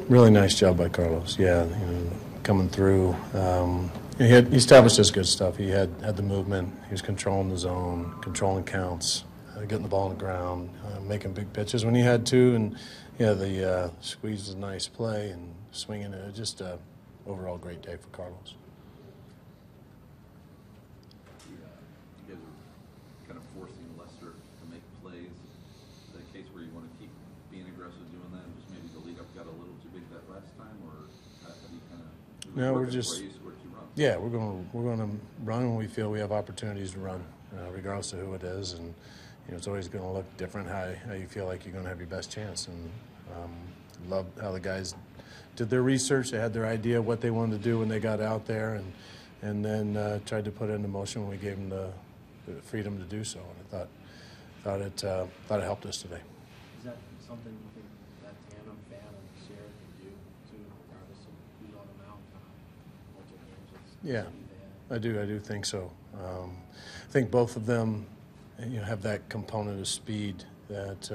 Really nice job by Carlos. Yeah, coming through. He established his good stuff. He had the movement. He was controlling the zone, controlling counts, getting the ball on the ground, making big pitches when he had to, and the squeeze was a nice play and swinging it. Just overall great day for Carlos. You guys are kind of forcing Lester to make plays. Is that a case where you want to keep being aggressive doing that, and just maybe the lead up got a little too big that last time, or how do you kind of? No, we're just. Yeah, we're going to run when we feel we have opportunities to run, regardless of who it is, and it's always going to look different how you feel like you're going to have your best chance. And love how the guys did their research. They had their idea of what they wanted to do when they got out there, and then tried to put it into motion when we gave them the freedom to do so. And I thought it helped us today. Is that something you think that tandem, Fan and Sierra, can do too, regardless of who's on the mound? Yeah, I do think so. I think both of them, have that component of speed that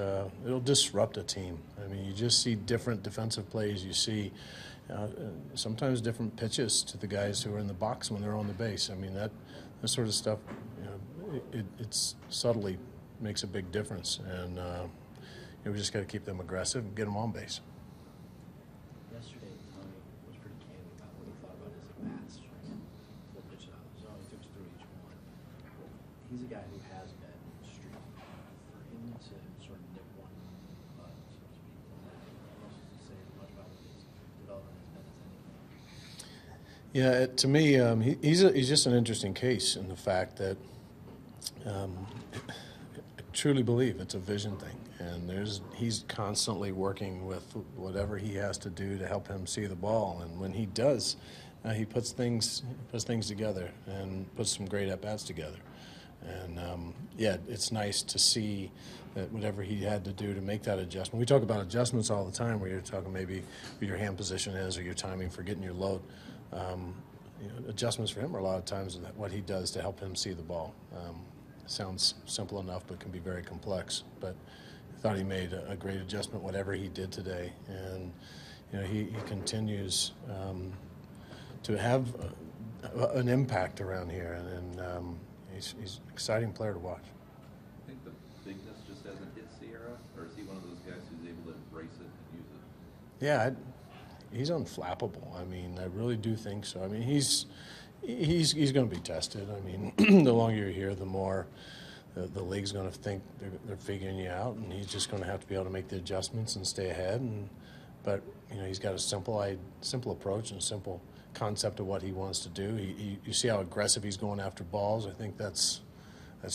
it'll disrupt a team. I mean, you just see different defensive plays. You see sometimes different pitches to the guys who are in the box when they're on the base. I mean, that sort of stuff, it's subtly makes a big difference, and we just got to keep them aggressive and get them on base. Yesterday, Tony was pretty candid about what he thought about his at-bats. Full pitch out of the zone. He took us through each one. He's a guy who has been in the street. For him to sort of nip one bud, so to speak, almost to say as much about what his development has been as anything. Yeah, to me, he's just an interesting case in the fact that I truly believe it's a vision thing, and he's constantly working with whatever he has to do to help him see the ball, and when he does, he puts things together and puts some great at-bats together. And it's nice to see that whatever he had to do to make that adjustment. We talk about adjustments all the time, where you're talking maybe where your hand position is or your timing for getting your load. Adjustments for him are a lot of times what he does to help him see the ball. Sounds simple enough, but can be very complex. But I thought he made a great adjustment, whatever he did today, and he continues to have an impact around here, and he's an exciting player to watch. I think the bigness just hasn't hit Sierra, or is he one of those guys who's able to embrace it and use it? Yeah, he's unflappable. I mean, I really do think so. I mean, he's going to be tested. I mean, the longer you're here, the more the league's going to think they're figuring you out, and he's just going to have to be able to make the adjustments and stay ahead. But he's got a simple approach and a simple concept of what he wants to do. You see how aggressive he's going after balls. I think that's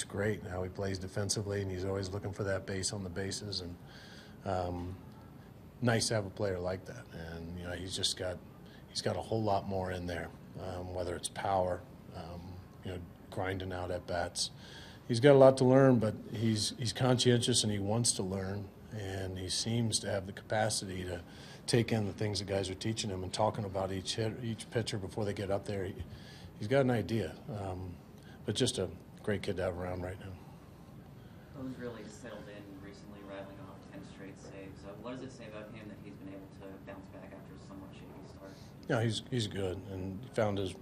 great. How he plays defensively, and he's always looking for that base on the bases. And nice to have a player like that. And he's got a whole lot more in there. Whether it's power, grinding out at bats. He's got a lot to learn, but he's conscientious and he wants to learn, and he seems to have the capacity to take in the things the guys are teaching him and talking about each pitcher before they get up there. He's got an idea, but just a great kid to have around right now. He's really settled in recently, rattling off 10 straight saves. What does it say about him that he's been able to bounce back after a somewhat shaky start? Yeah, he's good, and he found his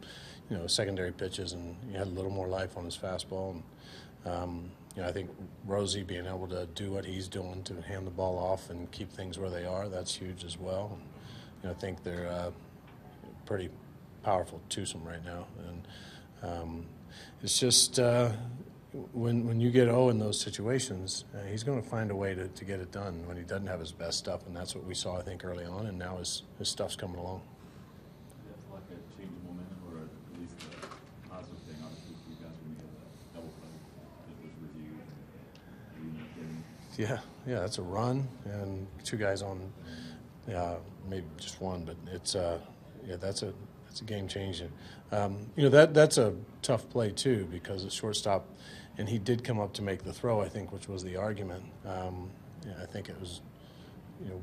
secondary pitches, and he had a little more life on his fastball. And I think Rosie being able to do what he's doing to hand the ball off and keep things where they are, that's huge as well. And I think they're pretty powerful twosome right now, and it's just when you get in those situations, he's going to find a way to get it done when he doesn't have his best stuff, and that's what we saw, I think, early on, and now his stuff's coming along. That's like a change of momentum, or at least a positive thing. Obviously, for you guys, when you had that double play that was reviewed. Yeah, that's a run, and two guys on, maybe just one, but it's that's a game changer. That's a tough play too, because it's shortstop, and he did come up to make the throw, I think, which was the argument. I think it was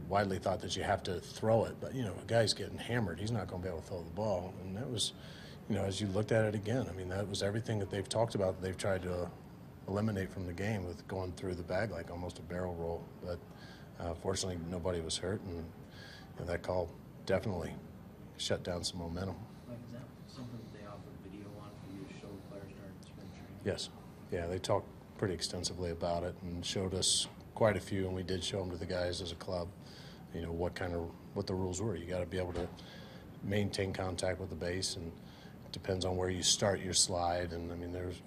widely thought that you have to throw it, but a guy's getting hammered, he's not going to be able to throw the ball, and that was, as you looked at it again, I mean, that was everything that they've talked about that they've tried to eliminate from the game, with going through the bag like almost a barrel roll. But fortunately, nobody was hurt, and that call definitely shut down some momentum. Like, is that something that they offer video on for you to show the players during spring training? Yes. Yeah, they talked pretty extensively about it and showed us quite a few, and we did show them to the guys as a club, you know, what the rules were. You got to be able to maintain contact with the base, and it depends on where you start your slide. And I mean, there's,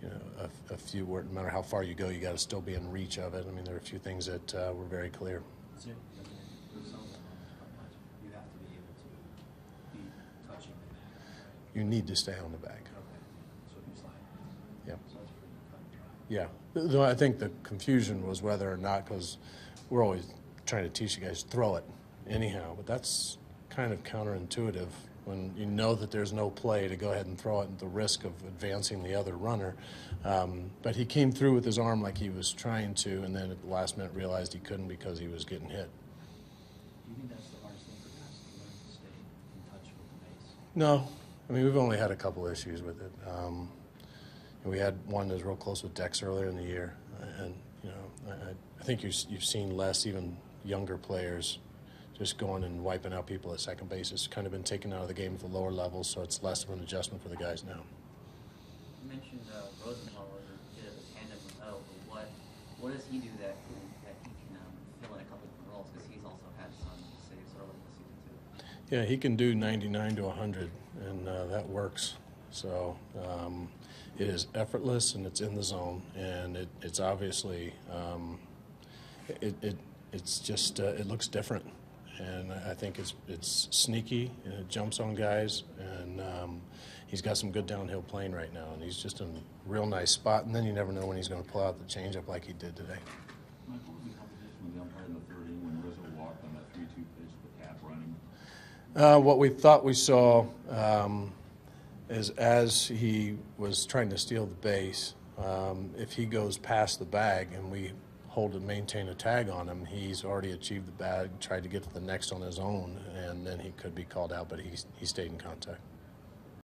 you know, a few where no matter how far you go, you got to still be in reach of it. I mean, there are a few things that were very clear. So, for some of them, you have to be able to be touching the bag, right? You need to stay on the bag. Okay. So if you slide. Yeah. So that's pretty cut and dry. Yeah. Though I think the confusion was whether or not, because we're always trying to teach you guys throw it anyhow, but that's kind of counterintuitive when you know that there's no play to go ahead and throw it at the risk of advancing the other runner. But he came through with his arm like he was trying to, and then at the last minute realized he couldn't because he was getting hit. Do you think that's the hardest thing for guys to learn to stay in touch with the base? No. I mean, we've only had a couple issues with it. We had one that was real close with Dex earlier in the year. And, you know, I think you've seen less even younger players just going and wiping out people at second base. It's kind of been taken out of the game at the lower levels, so it's less of an adjustment for the guys now. You mentioned Rosenthal as a bit of a tandem with O, but what does he do that he can fill in a couple different roles? Because he's also had some saves early in the season too. Yeah, he can do 99 to 100, and that works. So it is effortless, and it's in the zone, and it's obviously it's just it looks different, and I think it's sneaky, and it jumps on guys, and he's got some good downhill playing right now, and he's just in a real nice spot, and then you never know when he's going to pull out the changeup like he did today. Mike, what was the competition with the umpire in the third inning when Rizzo walked on that 3-2 pitch with the cap running? What we thought we saw is as he was trying to steal the base, if he goes past the bag and we hold and maintain a tag on him, he's already achieved the bag, tried to get to the next on his own, and then he could be called out, but he stayed in contact.